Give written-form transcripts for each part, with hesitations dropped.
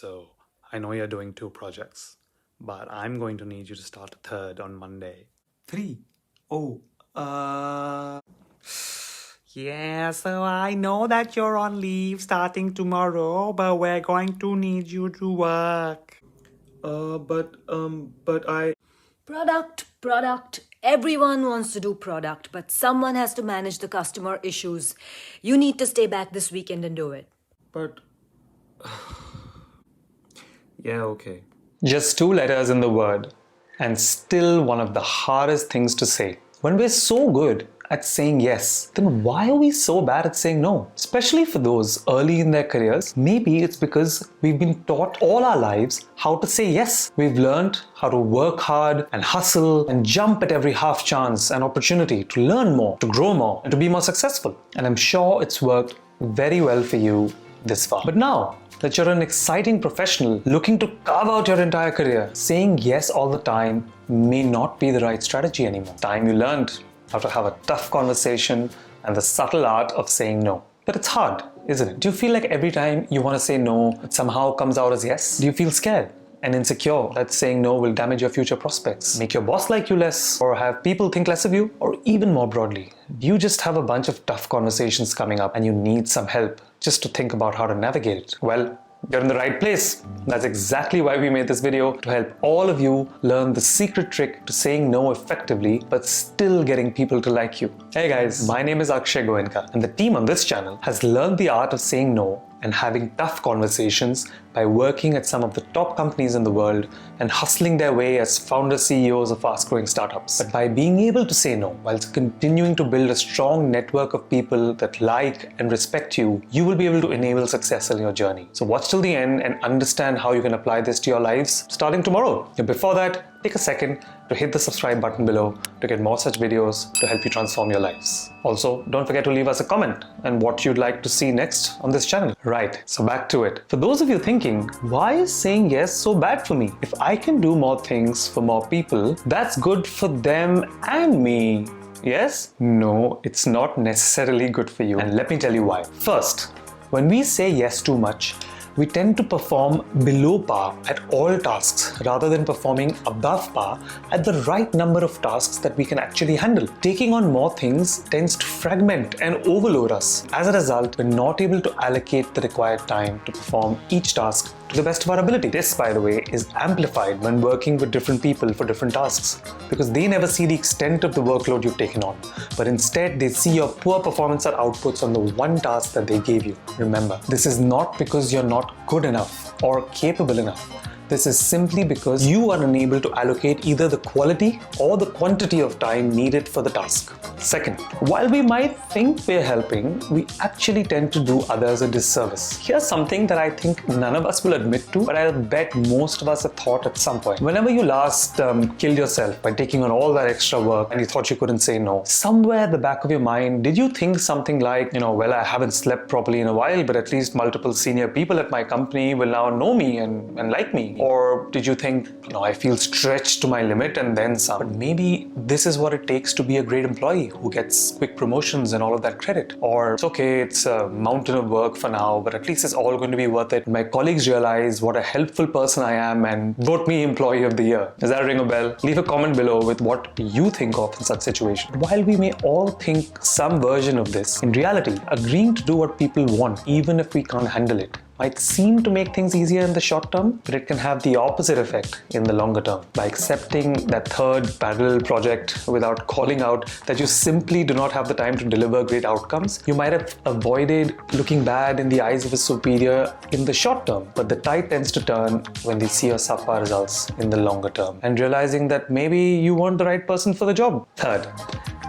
So I know you're doing 2 projects, but I'm going to need you to start a third on Monday. 3. Oh, yeah, so I know that you're on leave starting tomorrow, but we're going to need you to work. But I... Product. Everyone wants to do product, but someone has to manage the customer issues. You need to stay back this weekend and do it. But... yeah, okay. Just 2 letters in the word, and still one of the hardest things to say. When we're so good at saying yes, then why are we so bad at saying no? Especially for those early in their careers, maybe it's because we've been taught all our lives how to say yes. We've learned how to work hard and hustle and jump at every half chance and opportunity to learn more, to grow more, and to be more successful. And I'm sure it's worked very well for you this far. But now that you're an exciting professional looking to carve out your entire career, saying yes all the time may not be the right strategy anymore. Time you learned how to have a tough conversation and the subtle art of saying no. But it's hard, isn't it? Do you feel like every time you want to say no, it somehow comes out as yes? Do you feel scared and insecure that saying no will damage your future prospects, make your boss like you less, or have people think less of you? Or even more broadly, do you just have a bunch of tough conversations coming up and you need some help just to think about how to navigate it? Well, you're in the right place. That's exactly why we made this video, to help all of you learn the secret trick to saying no effectively but still getting people to like you. Hey guys, my name is Akshay Goenka, and the team on this channel has learned the art of saying no and having tough conversations by working at some of the top companies in the world and hustling their way as founder CEOs of fast-growing startups. But by being able to say no whilst continuing to build a strong network of people that like and respect you, you will be able to enable success in your journey. So watch till the end and understand how you can apply this to your lives starting tomorrow. And before that, take a second to hit the subscribe button below to get more such videos to help you transform your lives. Also, don't forget to leave us a comment and what you'd like to see next on this channel. Right, so back to it. For those of you thinking, why is saying yes so bad for me? If I can do more things for more people, that's good for them and me. Yes? No, it's not necessarily good for you. And let me tell you why. First, when we say yes too much, we tend to perform below par at all tasks rather than performing above par at the right number of tasks that we can actually handle. Taking on more things tends to fragment and overload us. As a result, we're not able to allocate the required time to perform each task to the best of our ability. This, by the way, is amplified when working with different people for different tasks, because they never see the extent of the workload you've taken on, but instead they see your poor performance or outputs on the one task that they gave you. Remember, this is not because you're not good enough or capable enough. This is simply because you are unable to allocate either the quality or the quantity of time needed for the task. Second, while we might think we're helping, we actually tend to do others a disservice. Here's something that I think none of us will admit to, but I'll bet most of us have thought at some point. Whenever you last killed yourself by taking on all that extra work and you thought you couldn't say no, somewhere at the back of your mind, did you think something like, well, I haven't slept properly in a while, but at least multiple senior people at my company will now know me and like me? Or did you think, I feel stretched to my limit and then some? But maybe this is what it takes to be a great employee who gets quick promotions and all of that credit. Or it's okay, it's a mountain of work for now, but at least it's all going to be worth it. My colleagues realize what a helpful person I am and vote me Employee of the Year. Does that ring a bell? Leave a comment below with what you think of in such situations. While we may all think some version of this, in reality, agreeing to do what people want, even if we can't handle it, might seem to make things easier in the short term, but it can have the opposite effect in the longer term. By accepting that third parallel project without calling out that you simply do not have the time to deliver great outcomes, you might have avoided looking bad in the eyes of a superior in the short term, but the tide tends to turn when they see your subpar results in the longer term, and realizing that maybe you weren't the right person for the job. Third,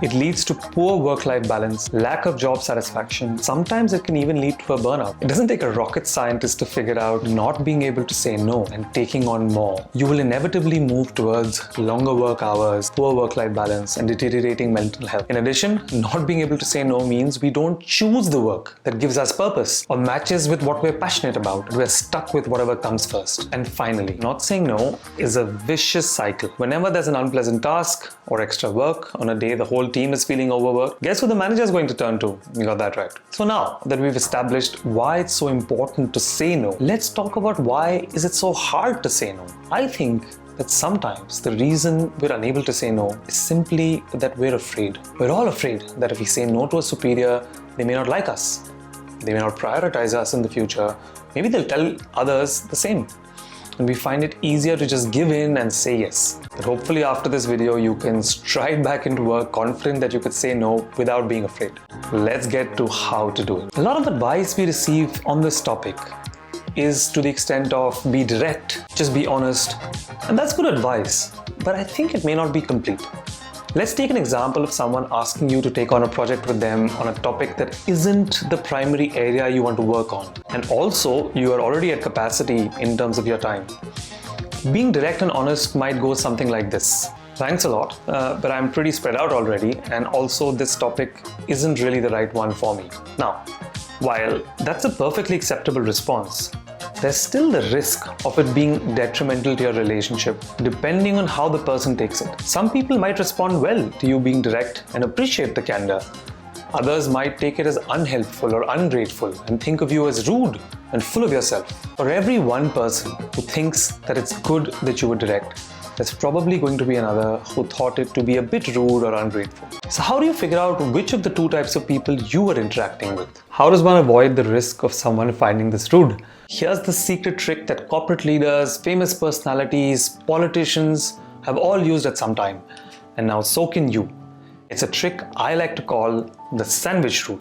it leads to poor work-life balance, lack of job satisfaction. Sometimes it can even lead to a burnout. It doesn't take a rocket scientist to figure out not being able to say no and taking on more. You will inevitably move towards longer work hours, poor work-life balance, and deteriorating mental health. In addition, not being able to say no means we don't choose the work that gives us purpose or matches with what we're passionate about. We're stuck with whatever comes first. And finally, not saying no is a vicious cycle. Whenever there's an unpleasant task or extra work on a day the whole team is feeling overworked, guess who the manager is going to turn to? You got that right. So now that we've established why it's so important to say no, let's talk about why is it so hard to say no. I think that sometimes the reason we're unable to say no is simply that we're afraid. We're all afraid that if we say no to a superior, they may not like us. They may not prioritize us in the future. Maybe they'll tell others the same. And we find it easier to just give in and say yes. But hopefully after this video, you can stride back into work confident that you could say no without being afraid. Let's get to how to do it. A lot of advice we receive on this topic is to the extent of be direct, just be honest. And that's good advice, but I think it may not be complete. Let's take an example of someone asking you to take on a project with them on a topic that isn't the primary area you want to work on. And also, you are already at capacity in terms of your time. Being direct and honest might go something like this. Thanks a lot, but I'm pretty spread out already, and also this topic isn't really the right one for me. Now, while that's a perfectly acceptable response, there's still the risk of it being detrimental to your relationship depending on how the person takes it. Some people might respond well to you being direct and appreciate the candor. Others might take it as unhelpful or ungrateful and think of you as rude and full of yourself. For every one person who thinks that it's good that you were direct, there's probably going to be another who thought it to be a bit rude or ungrateful. So how do you figure out which of the two types of people you are interacting with? How does one avoid the risk of someone finding this rude? Here's the secret trick that corporate leaders, famous personalities, politicians have all used at some time, and now so can you. It's a trick I like to call the sandwich rule,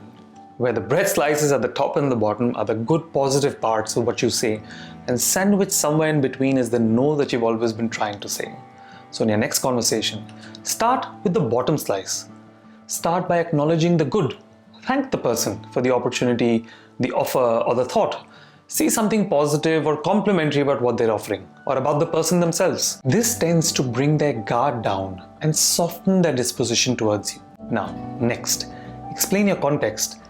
where the bread slices at the top and the bottom are the good positive parts of what you say, and sandwiched somewhere in between is the no that you've always been trying to say. So in your next conversation, start with the bottom slice. Start by acknowledging the good. Thank the person for the opportunity, the offer, or the thought. Say something positive or complimentary about what they're offering, or about the person themselves. This tends to bring their guard down and soften their disposition towards you. Now, next, explain your context.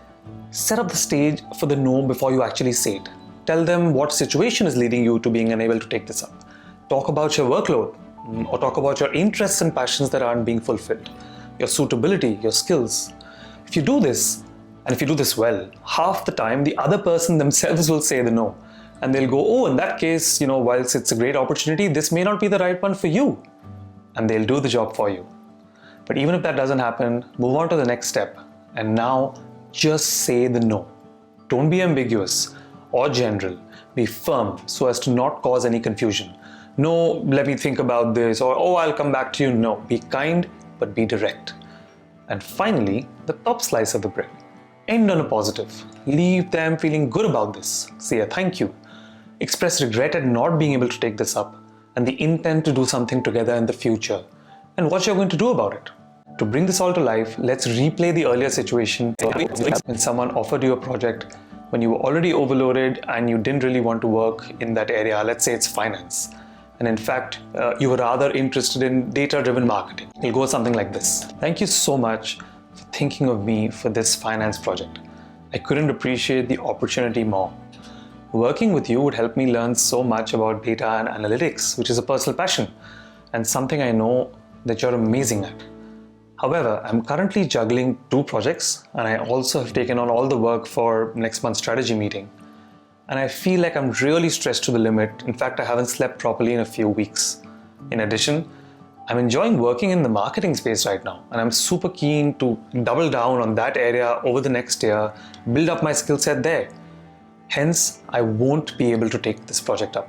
Set up the stage for the no before you actually say it. Tell them what situation is leading you to being unable to take this up. Talk about your workload, or talk about your interests and passions that aren't being fulfilled, your suitability, your skills. If you do this, and if you do this well, half the time the other person themselves will say the no. And they'll go, oh, in that case, whilst it's a great opportunity, this may not be the right one for you. And they'll do the job for you. But even if that doesn't happen, move on to the next step. And now, just say the no. Don't be ambiguous or general. Be firm so as to not cause any confusion. No, let me think about this, or oh, I'll come back to you. No, be kind, but be direct. And finally, the top slice of the bread. End on a positive. Leave them feeling good about this. Say a thank you. Express regret at not being able to take this up and the intent to do something together in the future and what you're going to do about it. To bring this all to life, let's replay the earlier situation when someone offered you a project when you were already overloaded and you didn't really want to work in that area. Let's say it's finance. And in fact, you were rather interested in data-driven marketing. It'll go something like this. Thank you so much for thinking of me for this finance project. I couldn't appreciate the opportunity more. Working with you would help me learn so much about data and analytics, which is a personal passion and something I know that you're amazing at. However, I'm currently juggling 2 projects and I also have taken on all the work for next month's strategy meeting. And I feel like I'm really stressed to the limit. In fact, I haven't slept properly in a few weeks. In addition, I'm enjoying working in the marketing space right now, and I'm super keen to double down on that area over the next year, build up my skill set there. Hence, I won't be able to take this project up.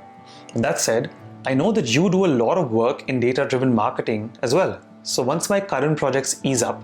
That said, I know that you do a lot of work in data-driven marketing as well. So once my current projects ease up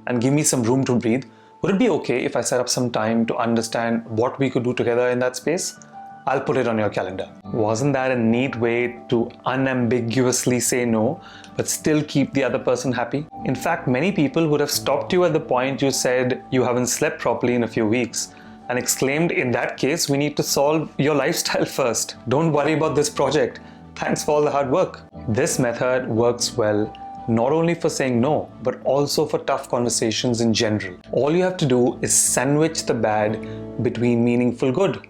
and give me some room to breathe, would it be okay if I set up some time to understand what we could do together in that space? I'll put it on your calendar. Wasn't that a neat way to unambiguously say no, but still keep the other person happy? In fact, many people would have stopped you at the point you said you haven't slept properly in a few weeks and exclaimed, in that case, we need to solve your lifestyle first. Don't worry about this project. Thanks for all the hard work. This method works well, not only for saying no, but also for tough conversations in general. All you have to do is sandwich the bad between meaningful good.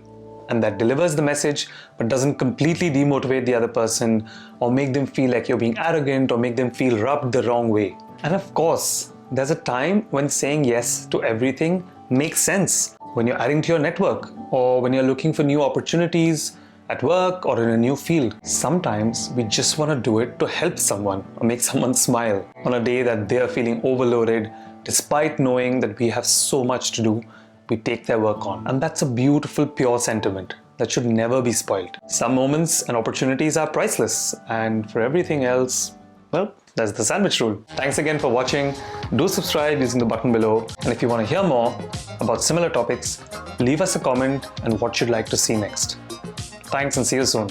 And that delivers the message but doesn't completely demotivate the other person or make them feel like you're being arrogant or make them feel rubbed the wrong way. And of course, There's a time when saying yes to everything makes sense. When you're adding to your network, or when you're looking for new opportunities at work or in a new field. Sometimes we just want to do it to help someone or make someone smile on a day that they're feeling overloaded. Despite knowing that we have so much to do, we take their work on. And that's a beautiful, pure sentiment that should never be spoiled. Some moments and opportunities are priceless, and for everything else, well, that's the sandwich rule. Thanks again for watching. Do subscribe using the button below. And if you want to hear more about similar topics, leave us a comment and what you'd like to see next. Thanks and see you soon.